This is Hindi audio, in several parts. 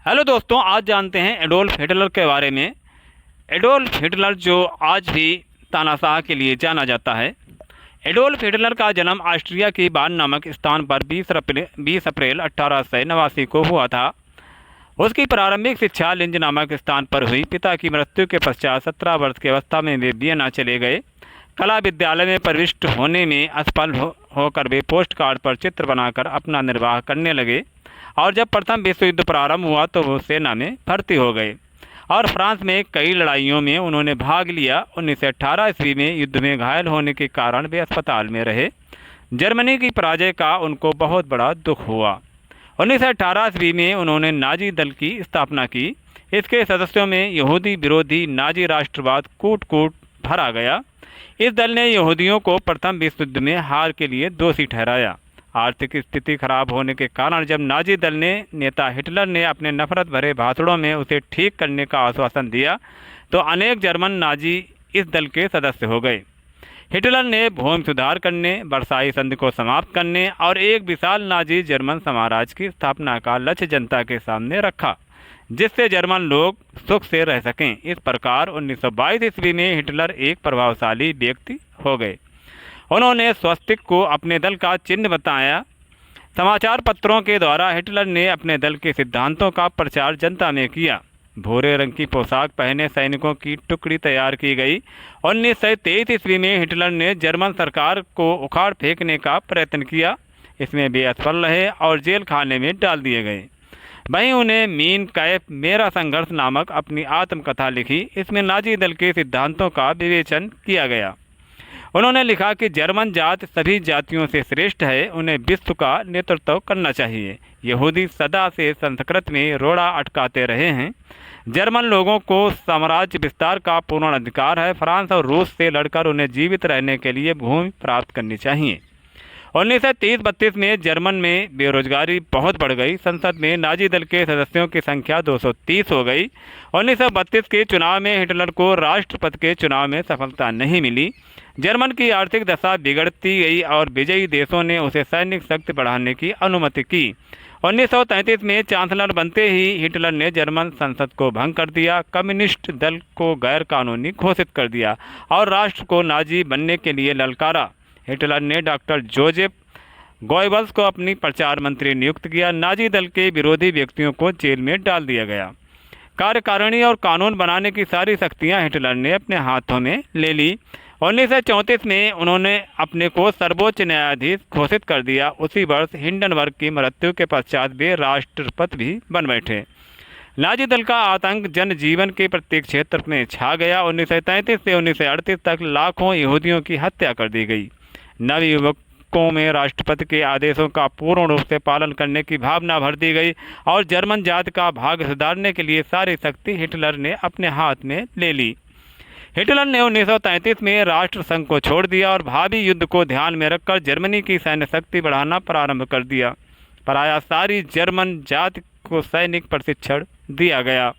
हेलो दोस्तों, आज जानते हैं एडोल्फ हिटलर के बारे में। एडोल्फ हिटलर जो आज भी तानाशाह के लिए जाना जाता है। एडोल्फ हिटलर का जन्म ऑस्ट्रिया की बार्न नामक स्थान पर 20 अप्रैल 1889 को हुआ था। उसकी प्रारंभिक शिक्षा लिंज नामक स्थान पर हुई। पिता की मृत्यु के पश्चात 17 वर्ष की अवस्था में वे वियना चले गए। कला विद्यालय में प्रविष्ट होने में असफल होकर वे पोस्ट कार्ड पर चित्र बनाकर अपना निर्वाह करने लगे और जब प्रथम विश्व युद्ध प्रारंभ हुआ तो वो सेना में भर्ती हो गए और फ्रांस में कई लड़ाइयों में उन्होंने भाग लिया। 1918 ईस्वी में युद्ध में घायल होने के कारण वे अस्पताल में रहे। जर्मनी की पराजय का उनको बहुत बड़ा दुख हुआ। 1918 ईस्वी में उन्होंने नाजी दल की स्थापना की। इसके सदस्यों में यहूदी विरोधी नाजी राष्ट्रवाद कूट कूट भरा गया। इस दल ने यहूदियों को प्रथम विश्व युद्ध में हार के लिए दोषी ठहराया। आर्थिक स्थिति खराब होने के कारण जब नाजी दल ने नेता हिटलर ने अपने नफरत भरे भाषणों में उसे ठीक करने का आश्वासन दिया तो अनेक जर्मन नाजी इस दल के सदस्य हो गए। हिटलर ने भूमि सुधार करने, वर्साई संधि को समाप्त करने और एक विशाल नाजी जर्मन साम्राज्य की स्थापना का लक्ष्य जनता के सामने रखा, जिससे जर्मन लोग सुख से रह सकें। इस प्रकार 1922 ईस्वी में हिटलर एक प्रभावशाली व्यक्ति हो गए। उन्होंने स्वस्तिक को अपने दल का चिन्ह बताया। समाचार पत्रों के द्वारा हिटलर ने अपने दल के सिद्धांतों का प्रचार जनता में किया। भूरे रंग की पोशाक पहने सैनिकों की टुकड़ी तैयार की गई। 1923 ईस्वी में हिटलर ने जर्मन सरकार को उखाड़ फेंकने का प्रयत्न किया। इसमें वे असफल रहे और जेल खाने में डाल दिए गए। वहीं उन्हें मीन कैफ मेरा संघर्ष नामक अपनी आत्मकथा लिखी। इसमें नाजी दल के सिद्धांतों का विवेचन किया गया। उन्होंने लिखा कि जर्मन जात सभी जातियों से श्रेष्ठ है, उन्हें विश्व का नेतृत्व करना चाहिए। यहूदी सदा से संस्कृत में रोड़ा अटकाते रहे हैं। जर्मन लोगों को साम्राज्य विस्तार का पूर्ण अधिकार है। फ्रांस और रूस से लड़कर उन्हें जीवित रहने के लिए भूमि प्राप्त करनी चाहिए। 1930-32 में जर्मन में बेरोजगारी बहुत बढ़ गई। संसद में नाजी दल के सदस्यों की संख्या 230 हो गई। 1932 के चुनाव में हिटलर को राष्ट्रपति के चुनाव में सफलता नहीं मिली। जर्मन की आर्थिक दशा बिगड़ती गई और विजयी देशों ने उसे सैनिक शक्ति बढ़ाने की अनुमति की। 1933 में चांसलर बनते ही हिटलर ने जर्मन संसद को भंग कर दिया, कम्युनिस्ट दल को गैर कानूनी घोषित कर दिया और राष्ट्र को नाजी बनने के लिए ललकारा। हिटलर ने डॉक्टर जोसेफ गोयबल्स को अपनी प्रचार मंत्री नियुक्त किया। नाजी दल के विरोधी व्यक्तियों को जेल में डाल दिया गया। कार्यकारिणी और कानून बनाने की सारी शक्तियां हिटलर ने अपने हाथों में ले ली। 1934 में उन्होंने अपने को सर्वोच्च न्यायाधीश घोषित कर दिया। उसी वर्ष हिंडनबर्ग की मृत्यु के पश्चात वे राष्ट्रपति भी बन बैठे। नाजी दल का आतंक जनजीवन के प्रत्येक क्षेत्र में छा गया। 1933 से 1938 तक लाखों यहूदियों की हत्या कर दी गई। नवयुवकों में राष्ट्रपति के आदेशों का पूर्ण रूप से पालन करने की भावना भर दी गई और जर्मन जाति का भाग्य सुधारने के लिए सारी शक्ति हिटलर ने अपने हाथ में ले ली। हिटलर ने 1933 में राष्ट्र संघ को छोड़ दिया और भावी युद्ध को ध्यान में रखकर जर्मनी की सैन्य शक्ति बढ़ाना प्रारंभ कर दिया। प्रायः सारी जर्मन जाति को सैनिक प्रशिक्षण दिया गया।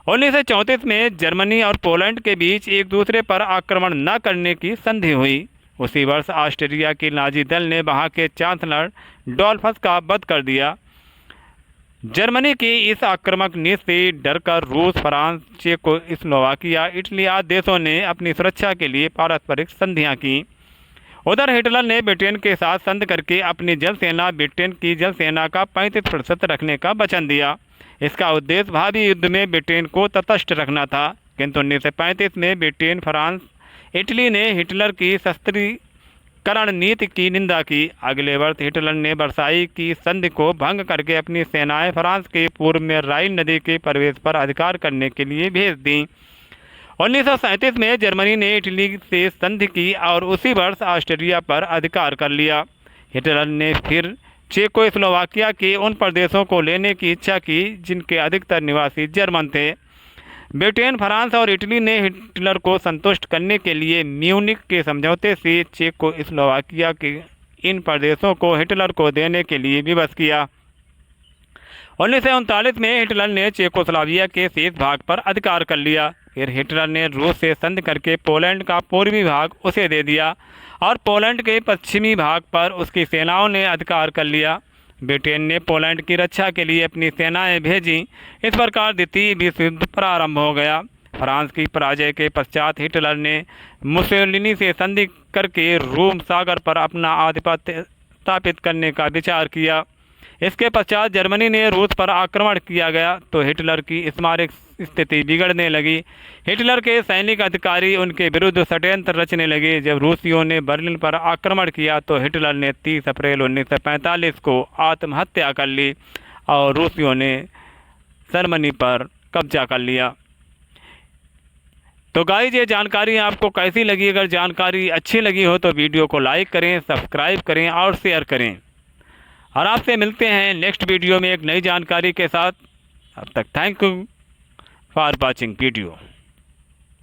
1934 में जर्मनी और पोलैंड के बीच एक दूसरे पर आक्रमण न करने की संधि हुई। उसी वर्ष ऑस्ट्रिया की नाजी दल ने वहां के चांसलर डॉल्फस का वध कर दिया। जर्मनी की इस आक्रामक नीति से डरकर रूस, फ्रांस, चेकोस्लोवाकिया, इटली आदि देशों ने अपनी सुरक्षा के लिए पारस्परिक संधियां की। उधर हिटलर ने ब्रिटेन के साथ संधि करके अपनी जल सेना ब्रिटेन की जल सेना का 35% रखने का वचन दिया। इसका उद्देश्य भावी युद्ध में ब्रिटेन को तटस्थ रखना था। किंतु 1935 में ब्रिटेन, फ्रांस, इटली ने हिटलर की शस्त्रीकरण नीति की निंदा की। अगले वर्ष हिटलर ने वर्साई की संधि को भंग करके अपनी सेनाएं फ्रांस के पूर्व में राइन नदी के प्रवेश पर अधिकार करने के लिए भेज दी। 1937 में जर्मनी ने इटली से संधि की और उसी वर्ष ऑस्ट्रिया पर अधिकार कर लिया। हिटलर ने फिर चेकोस्लोवाकिया के उन प्रदेशों को लेने की इच्छा की जिनके अधिकतर निवासी जर्मन थे। ब्रिटेन, फ्रांस और इटली ने हिटलर को संतुष्ट करने के लिए म्यूनिख के समझौते से चेकोस्लोवाकिया के इन प्रदेशों को हिटलर को देने के लिए विवश किया। 1939 में हिटलर ने चेकोस्लोवाकिया के शेष भाग पर अधिकार कर लिया। फिर हिटलर ने रूस से संधि करके पोलैंड का पूर्वी भाग उसे दे दिया और पोलैंड के पश्चिमी भाग पर उसकी सेनाओं ने अधिकार कर लिया। ब्रिटेन ने पोलैंड की रक्षा के लिए अपनी सेनाएं भेजी। इस प्रकार द्वितीय विश्व युद्ध प्रारंभ हो गया। फ्रांस की पराजय के पश्चात हिटलर ने मुसोलिनी से संधि करके रूम सागर पर अपना आधिपत्य स्थापित करने का विचार किया। इसके पश्चात जर्मनी ने रूस पर आक्रमण किया गया तो हिटलर की स्मारक स्थिति बिगड़ने लगी। हिटलर के सैनिक अधिकारी उनके विरुद्ध षड्यंत्र रचने लगे। जब रूसियों ने बर्लिन पर आक्रमण किया तो हिटलर ने 30 अप्रैल 1945 को आत्महत्या कर ली और रूसियों ने जर्मनी पर कब्जा कर लिया। तो गाइस, ये जानकारी आपको कैसी लगी? अगर जानकारी अच्छी लगी हो तो वीडियो को लाइक करें, सब्सक्राइब करें और शेयर करें। और आपसे मिलते हैं नेक्स्ट वीडियो में एक नई जानकारी के साथ। अब तक thank you for watching video.